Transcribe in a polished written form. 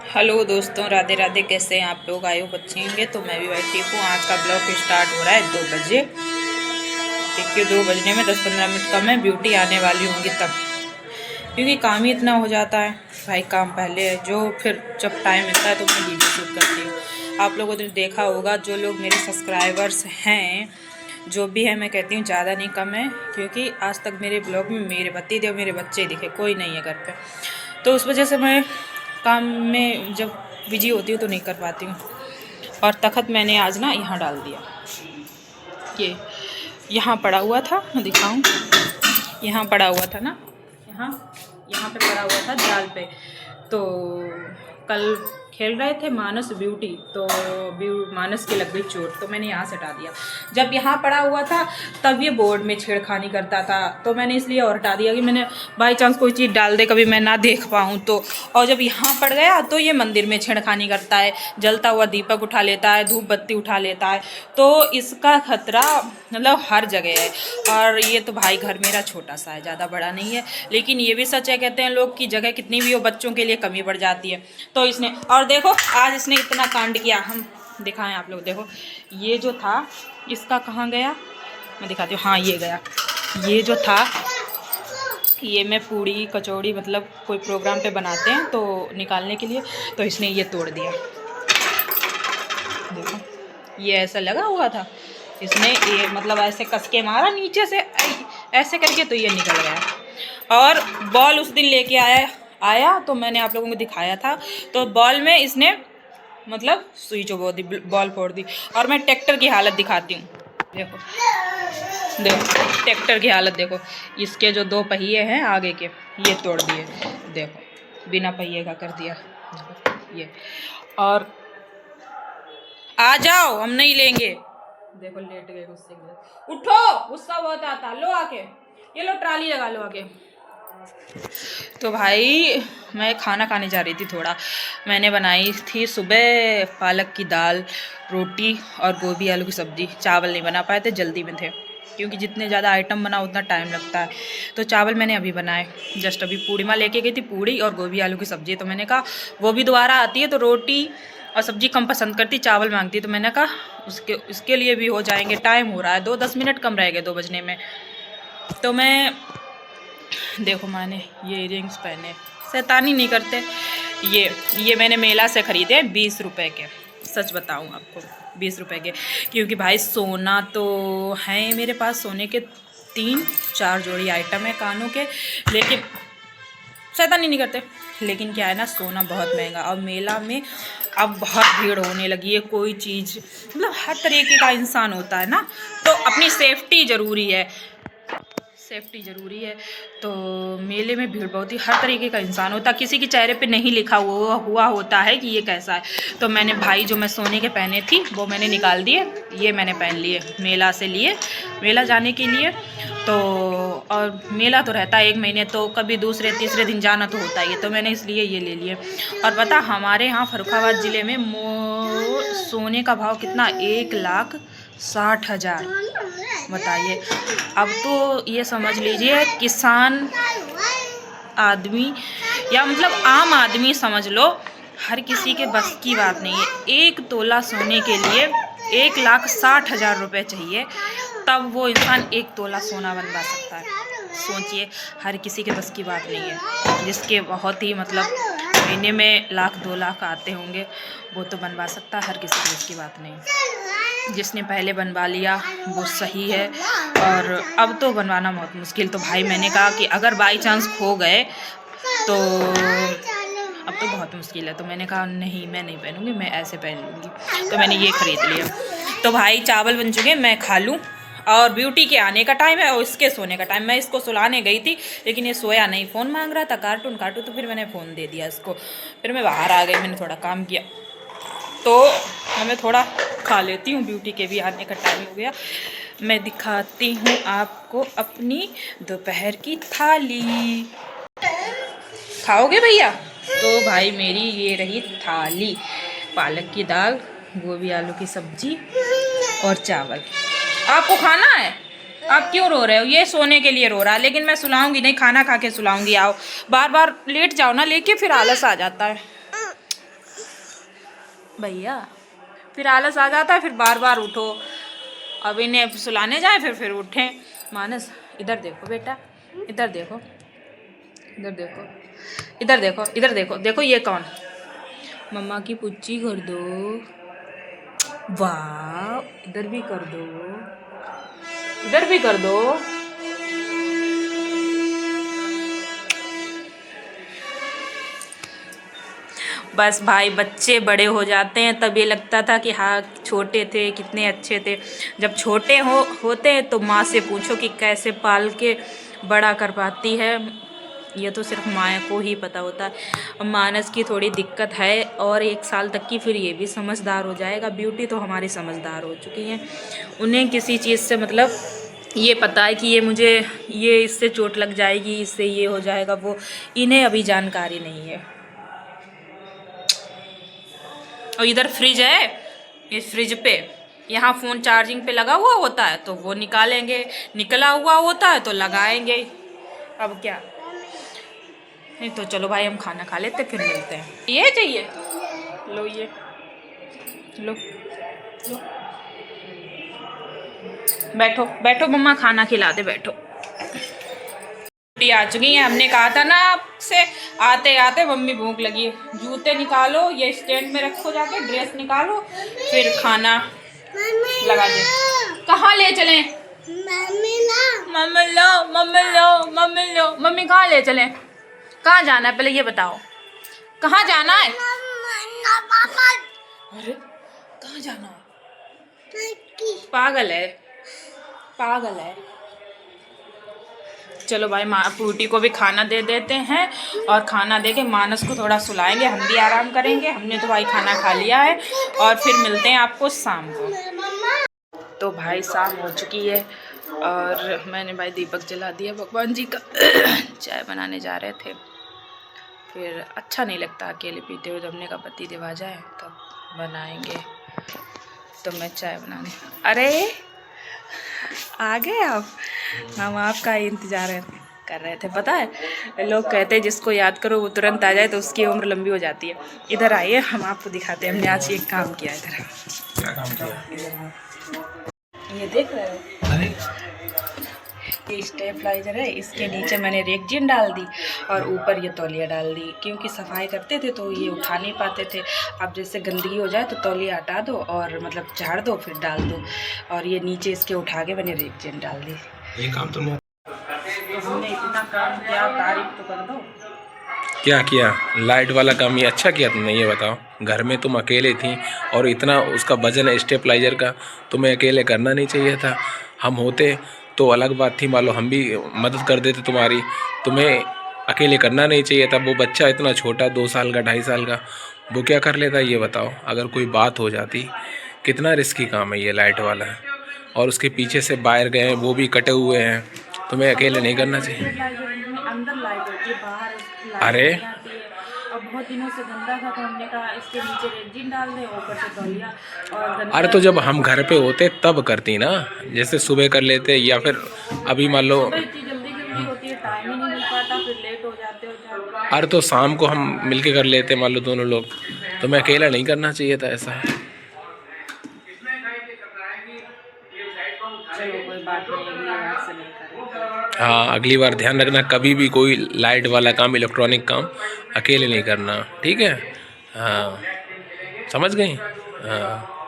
Hello दोस्तों, राधे राधे। कैसे हैं आप लोग? आए हो बच्चे होंगे तो मैं भी भाई ठीक हूँ। आज का ब्लॉग स्टार्ट हो रहा है 2 बजे। देखिए 2 बजने में 10-15 मिनट कम है, ब्यूटी आने वाली होंगी तब, क्योंकि काम ही इतना हो जाता है भाई। काम पहले है, जो फिर जब टाइम मिलता है तो मैं वीडियो शूट करती हूँ। आप लोगों ने देखा होगा, जो लोग मेरे सब्सक्राइबर्स हैं, जो भी है, मैं कहती हूँ ज़्यादा नहीं कम है, क्योंकि आज तक मेरे ब्लॉग में मेरे पति थे, मेरे बच्चे दिखे, कोई नहीं है घर पे। तो उस वजह से मैं काम में जब बिजी होती हूँ तो नहीं कर पाती हूँ। और तखत मैंने आज ना यहाँ डाल दिया, ये यहाँ पड़ा हुआ था, मैं दिखाऊँ। यहाँ पड़ा हुआ था ना, यहाँ यहाँ पे पड़ा हुआ था जाल पे। तो कल खेल रहे थे मानस ब्यूटी, तो मानस की लग गई चोट, तो मैंने यहाँ से हटा दिया। जब यहाँ पड़ा हुआ था तब ये बोर्ड में छेड़खानी करता था, तो मैंने इसलिए और हटा दिया कि मैंने बाई चांस कोई चीज़ डाल दे, कभी मैं ना देख पाऊँ तो। और जब यहाँ पड़ गया तो ये मंदिर में छेड़खानी करता है, जलता हुआ दीपक उठा लेता है, धूप बत्ती उठा लेता है। तो इसका खतरा मतलब हर जगह है। और ये तो भाई घर मेरा छोटा सा है, ज़्यादा बड़ा नहीं है, लेकिन ये भी सच है, कहते हैं लोग कि जगह कितनी भी हो बच्चों के लिए कमी पड़ जाती है। तो इसने, और देखो आज इसने इतना कांड किया, हम दिखाएं आप लोग। देखो ये जो था इसका कहाँ गया, मैं दिखाती हूँ। हाँ ये गया, ये जो था, ये मैं पूड़ी कचौड़ी मतलब कोई प्रोग्राम पे बनाते हैं तो निकालने के लिए, तो इसने ये तोड़ दिया। देखो ये ऐसा लगा हुआ था, इसने ये मतलब ऐसे कस के मारा नीचे से ऐसे करके, तो ये निकल गया। और बॉल उस दिन लेके आया तो मैंने आप लोगों को दिखाया था, तो बॉल में इसने मतलब सुई चुभो दी, बॉल फोड़ दी। और मैं ट्रैक्टर की हालत दिखाती हूँ। देखो देखो ट्रैक्टर की हालत देखो, इसके जो 2 पहिए हैं आगे के, ये तोड़ दिए। देखो बिना पहिए का कर दिया ये। और आ जाओ, हम नहीं लेंगे। देखो लेट गए गुस्से में। उठो, गुस्सा बहुत आता। लो आके, ये लो ट्राली लगा लो आगे। तो भाई मैं खाना खाने जा रही थी थोड़ा। मैंने बनाई थी सुबह पालक की दाल, रोटी और गोभी आलू की सब्जी। चावल नहीं बना पाए थे, जल्दी में थे, क्योंकि जितने ज़्यादा आइटम बनाओ उतना टाइम लगता है। तो चावल मैंने अभी बनाए, जस्ट अभी पूड़ीमा लेके गई थी, पूड़ी और गोभी आलू की सब्जी। तो मैंने कहा वो भी दोबारा आती है तो रोटी और सब्जी कम पसंद करती, चावल मांगती है। तो मैंने कहा उसके लिए भी हो जाएंगे। टाइम हो रहा है, 2-10 मिनट कम रह गए 2 बजने में। तो मैं देखो मैंने ये इयरिंग्स पहने, शैतानी नहीं करते। ये मैंने मेला से ख़रीदे 20 रुपए के, सच बताऊं आपको 20 रुपए के, क्योंकि भाई सोना तो है मेरे पास, सोने के 3-4 जोड़ी आइटम है कानों के, लेकिन शैतानी नहीं करते। लेकिन क्या है ना, सोना बहुत महंगा, और मेला में अब बहुत भीड़ होने लगी है। कोई चीज़ मतलब हर तरीके का इंसान होता है ना, तो अपनी सेफ्टी ज़रूरी है, सेफ्टी ज़रूरी है। तो मेले में भीड़ बहुत ही, हर तरीके का इंसान होता है, किसी के चेहरे पे नहीं लिखा हुआ होता है कि ये कैसा है। तो मैंने भाई जो मैं सोने के पहने थी वो मैंने निकाल दिए, ये मैंने पहन लिए, मेला से लिए, मेला जाने के लिए। तो और मेला तो रहता है 1 महीने, तो कभी दूसरे तीसरे दिन जाना तो होता ही है, तो मैंने इसलिए ये ले लिए। और पता हमारे यहाँ फर्रुखाबाद ज़िले में सोने का भाव कितना, 1,60,000। बताइए। अब तो ये समझ लीजिए किसान आदमी या मतलब आम आदमी समझ लो, हर किसी के बस की बात नहीं है। 1 तोला सोने के लिए 1,60,000 रुपये चाहिए, तब वो इंसान 1 तोला सोना बनवा सकता है। सोचिए, हर किसी के बस की बात नहीं है। जिसके बहुत ही मतलब महीने में 1,00,000-2 लाख आते होंगे, वो तो बनवा सकता है, हर किसी के बस की बात नहीं। जिसने पहले बनवा लिया वो सही है, और अब तो बनवाना बहुत मुश्किल। तो भाई मैंने कहा कि अगर बाई चांस खो गए तो अब तो बहुत मुश्किल है। तो मैंने कहा नहीं, मैं नहीं पहनूंगी, मैं ऐसे पहन लूँगी। तो मैंने ये ख़रीद लिया। तो भाई चावल बन चुके, मैं खा लूँ, और ब्यूटी के आने का टाइम है और इसके सोने का टाइम। मैं इसको सुलाने गई थी लेकिन ये सोया नहीं, फ़ोन मांग रहा था, कार्टून काटू, तो फिर मैंने फ़ोन दे दिया इसको। फिर मैं बाहर आ गई, मैंने थोड़ा काम किया, तो मैं थोड़ा खा लेती हूँ, ब्यूटी के भी आने का टाइम हो गया। मैं दिखाती हूँ आपको अपनी दोपहर की थाली। खाओगे भैया? तो भाई मेरी ये रही थाली, पालक की दाल, गोभी आलू की सब्जी और चावल। आपको खाना है? आप क्यों रो रहे हो? ये सोने के लिए रो रहा है, लेकिन मैं सुलाऊंगी नहीं, खाना खा के सुलाऊंगी। आओ, बार बार लेट जाओ ना लेके, फिर आलस आ जाता है। भैया फिर आलस आ जाता है, फिर बार बार उठो। अब इन्हें सुलाने जाए फिर उठें। मानस इधर देखो बेटा, इधर देखो, इधर देखो, इधर देखो, इधर देखो, देखो ये कौन? मम्मा की पुच्ची कर दो। वाह, इधर भी कर दो, इधर भी कर दो। बस भाई, बच्चे बड़े हो जाते हैं तब ये लगता था कि हाँ छोटे थे कितने अच्छे थे। जब छोटे होते हैं तो माँ से पूछो कि कैसे पाल के बड़ा कर पाती है। ये तो सिर्फ माँ को ही पता होता है। मानस की थोड़ी दिक्कत है और 1 साल तक की, फिर ये भी समझदार हो जाएगा। ब्यूटी तो हमारी समझदार हो चुकी हैं, उन्हें किसी चीज़ से मतलब ये पता है कि ये इससे चोट लग जाएगी, इससे ये हो जाएगा, वो इन्हें अभी जानकारी नहीं है। और इधर फ्रिज है, इस फ्रिज पे यहाँ फ़ोन चार्जिंग पे लगा हुआ होता है तो वो निकालेंगे, निकला हुआ होता है तो लगाएंगे। अब क्या, नहीं तो चलो भाई हम खाना खा लेते फिर मिलते हैं। ये चाहिए, लो ये लो, लो। बैठो बैठो, मम्मा खाना खिला दे, बैठो। आ चुकी हैं, हमने कहा था ना आपसे आते आते मम्मी भूख लगी है। जूते निकालो, ये स्टैंड में रखो, जाके ड्रेस निकालो, फिर खाना लगा दे। कहाँ ले चलें? मम्मी लो, मम्मी लो, मम्मी लो, मम्मी लो। मम्मी कहाँ ले चलें? कहाँ जाना है पहले ये बताओ, कहाँ जाना है? अरे कहाँ जाना है? पागल है, पागल है। चलो भाई, फ्रूटी को भी खाना दे देते हैं और खाना दे के मानस को थोड़ा सुलाएंगे, हम भी आराम करेंगे। हमने तो भाई खाना खा लिया है और फिर मिलते हैं आपको शाम को। तो भाई शाम हो चुकी है और मैंने भाई दीपक जला दिया भगवान जी का। चाय बनाने जा रहे थे, फिर अच्छा नहीं लगता अकेले पीते हुए। हमने का पति देव आ जाए तब बनाएंगे, तो मैं चाय बनाने। अरे आ गए आप? हम आपका इंतज़ार कर रहे थे। पता है लोग कहते हैं जिसको याद करो वो तुरंत आ जाए तो उसकी उम्र लंबी हो जाती है। इधर आइए, हम आपको दिखाते हैं हमने आज ये काम किया। इधर क्या काम किया? ये देख रहे हो, ये स्टेबलाइजर है, इसके नीचे मैंने रेगजीन डाल दी और ऊपर ये तौलिया डाल दी, क्योंकि सफाई करते थे तो ये उठा नहीं पाते थे। अब जैसे गंदगी हो जाए तो तौलिया हटा दो और मतलब झाड़ दो, फिर डाल दो। और ये नीचे इसके उठा के मैंने रेगजीन डाल दी। ये काम तुमने हमने इतना काम किया, तारीफ तो कर दो। क्या किया? लाइट वाला काम ये अच्छा किया तुमने, ये बताओ। घर में तुम अकेले थी और इतना उसका वजन है स्टेबलाइजर का, तुम्हें अकेले करना नहीं चाहिए था। हम होते तो अलग बात थी, मान लो हम भी मदद कर देते तुम्हारी। तुम्हें अकेले करना नहीं चाहिए था। वो बच्चा इतना छोटा, 2 साल का, 2.5 साल का, वो क्या कर लेता ये बताओ। अगर कोई बात हो जाती, कितना रिस्की काम है ये लाइट वाला। और उसके पीछे से वायर गए हैं, वो भी कटे हुए हैं। तुम्हें अकेले नहीं करना चाहिए। अंदर लाइट होती है, बाहर लाइट अरे नहीं आती है। अब बहुत दिनों से गंदा था तो हमने कहा इसके नीचे रेगजीन डाल दें, ऊपर से तौलिया और गंदा। अरे तो जब हम घर पे होते तब करती ना, जैसे सुबह कर लेते, या फिर अभी मान लो। इतनी जल्दी जल्दी होती है, टाइम ही नहीं मिल पाता, फिर लेट हो जाते हो। अरे तो शाम को हम मिलके कर लेते, मान लो दोनों लोग। तुम्हें अकेला नहीं करना चाहिए था ऐसा। चलो कोई बात नहीं, अगली बार से नहीं करेंगे। हाँ, अगली बार ध्यान रखना, कभी भी कोई लाइट वाला काम, इलेक्ट्रॉनिक काम अकेले नहीं करना, ठीक है? हाँ, समझ गई? हाँ।